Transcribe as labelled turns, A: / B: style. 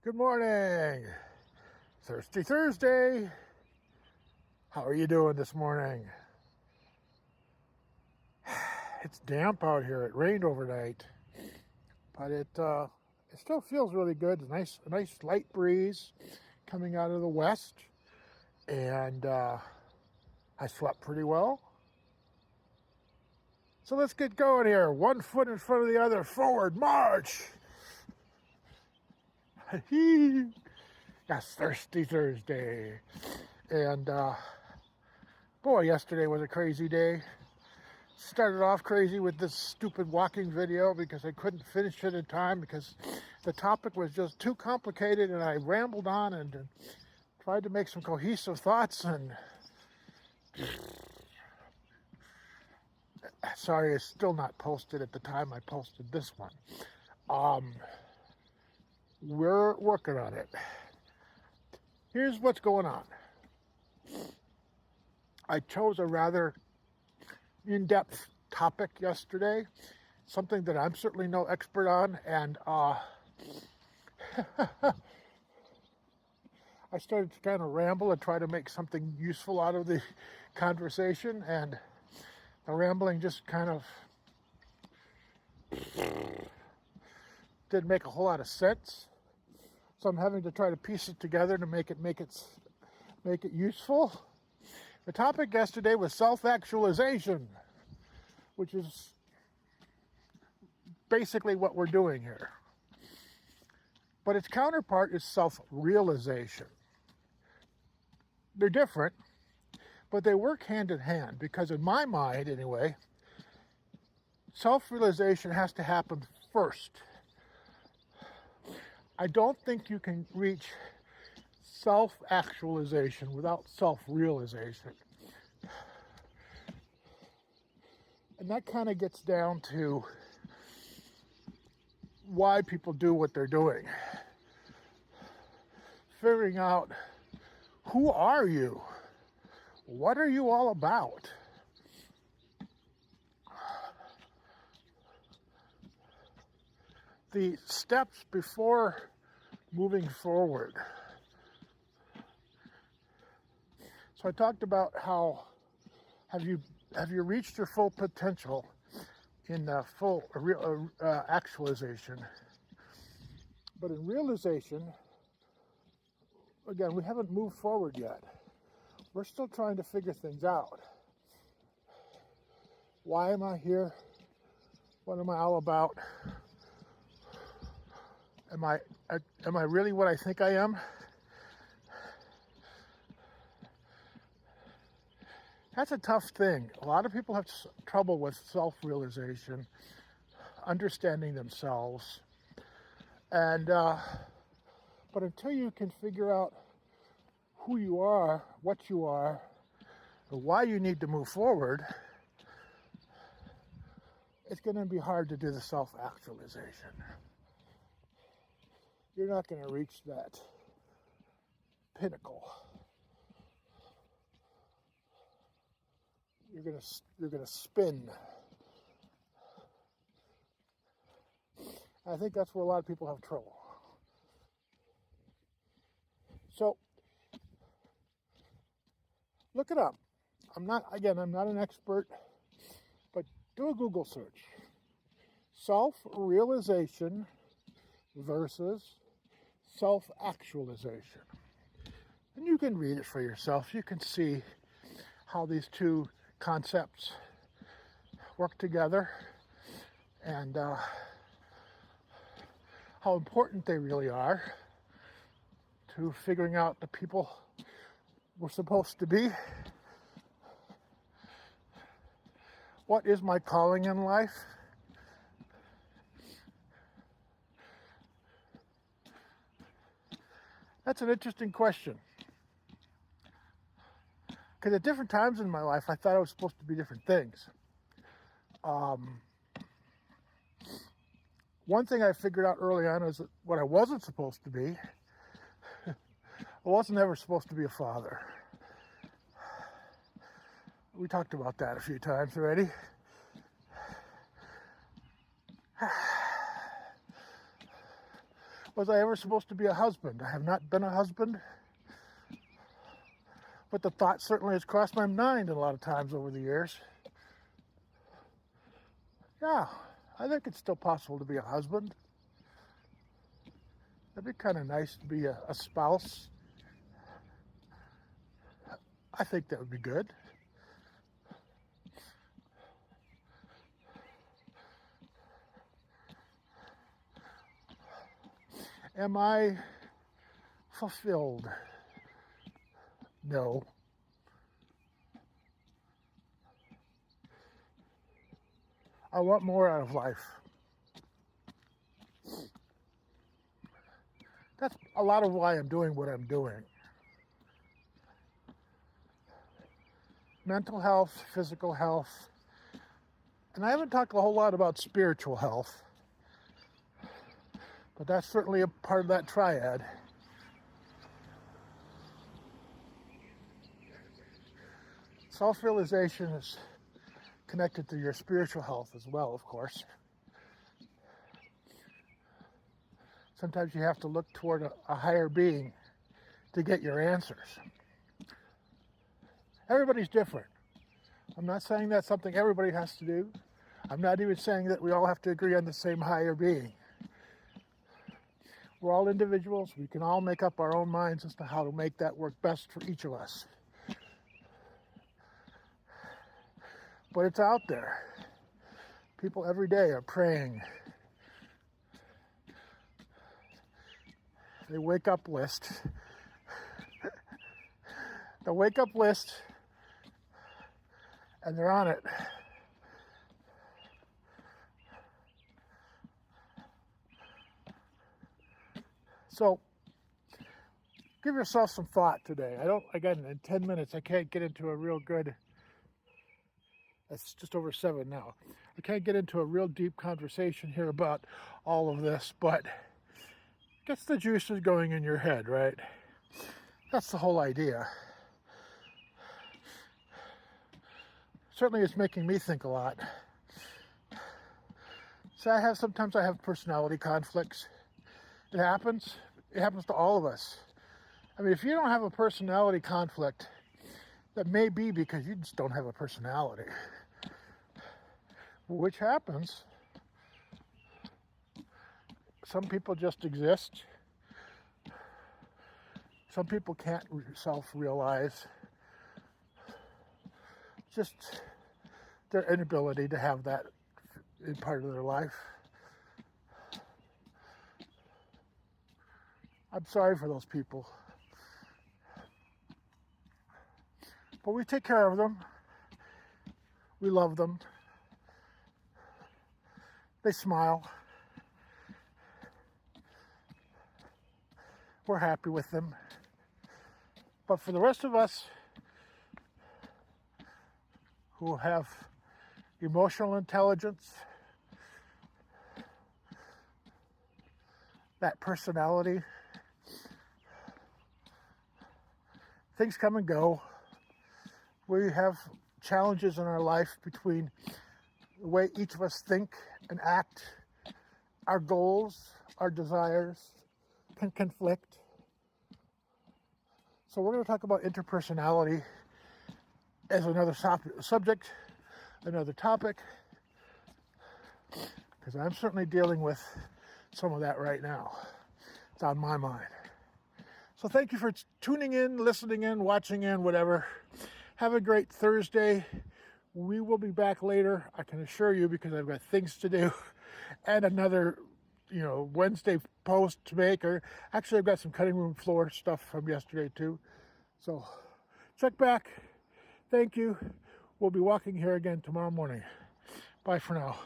A: Good morning. Thirsty Thursday. How are you doing this morning? It's damp out here. It rained overnight, but it still feels really good. A nice light breeze coming out of the west, and I slept pretty well. So let's get going here. One foot in front of the other. Forward march. Yes, Thirsty Thursday. And boy, yesterday was a crazy day. Started off crazy with this stupid walking video because I couldn't finish it in time because the topic was just too complicated, and I rambled on and tried to make some cohesive thoughts, and sorry, it's still not posted at the time I posted this one. We're working on it. Here's what's going on. I chose a rather in-depth topic yesterday, something that I'm certainly no expert on, and I started to kind of ramble and try to make something useful out of the conversation, and the rambling just kind of didn't make a whole lot of sense. So I'm having to try to piece it together to make it useful. The topic yesterday was self-actualization, which is basically what we're doing here. But its counterpart is self-realization. They're different, but they work hand in hand because in my mind, anyway, self-realization has to happen first. I don't think you can reach self-actualization without self-realization. And that kind of gets down to why people do what they're doing. Figuring out, who are you? What are you all about? The steps before moving forward. So I talked about how have you reached your full potential in full actualization. But in realization, again, we haven't moved forward yet. We're still trying to figure things out. Why am I here? What am I all about? Am I really what I think I am? That's a tough thing. A lot of people have trouble with self-realization, understanding themselves, and but until you can figure out who you are, what you are, and why you need to move forward, it's going to be hard to do the self-actualization. You're not going to reach that pinnacle. You're going to spin. I think that's where a lot of people have trouble. So look it up. I'm not an expert, but do a Google search. Self-realization versus self-actualization. And you can read it for yourself. You can see how these two concepts work together and how important they really are to figuring out the people we're supposed to be. What is my calling in life? That's an interesting question. Because at different times in my life, I thought I was supposed to be different things. One thing I figured out early on is that what I wasn't supposed to be. I wasn't ever supposed to be a father. We talked about that a few times already. Was I ever supposed to be a husband? I have not been a husband, but the thought certainly has crossed my mind a lot of times over the years. Yeah, I think it's still possible to be a husband. That'd be kind of nice to be a spouse. I think that would be good. Am I fulfilled? No. I want more out of life. That's a lot of why I'm doing what I'm doing. Mental health, physical health, and I haven't talked a whole lot about spiritual health, but that's certainly a part of that triad. Self-realization is connected to your spiritual health as well, of course. Sometimes you have to look toward a higher being to get your answers. Everybody's different. I'm not saying that's something everybody has to do. I'm not even saying that we all have to agree on the same higher being. We're all individuals. We can all make up our own minds as to how to make that work best for each of us. But it's out there. People every day are praying. The wake up list. The wake up list, and they're on it. So give yourself some thought today. Again, in 10 minutes, I can't get into a real good, it's just over 7 now. I can't get into a real deep conversation here about all of this, but gets the juices going in your head, right? That's the whole idea. Certainly it's making me think a lot. So sometimes I have personality conflicts. It happens to all of us. I mean, if you don't have a personality conflict, that may be because you just don't have a personality, which happens. Some people just exist. Some people can't self-realize just their inability to have that in part of their life. I'm sorry for those people. But we take care of them. We love them. They smile. We're happy with them. But for the rest of us who have emotional intelligence, that personality, things come and go. We have challenges in our life between the way each of us think and act. Our goals, our desires can conflict. So we're going to talk about interpersonality as another subject, another topic, because I'm certainly dealing with some of that right now. It's on my mind. So thank you for tuning in, listening in, watching in, whatever. Have a great Thursday. We will be back later, I can assure you, because I've got things to do and another, Wednesday post to make. Or actually, I've got some cutting room floor stuff from yesterday too. So check back. Thank you. We'll be walking here again tomorrow morning. Bye for now.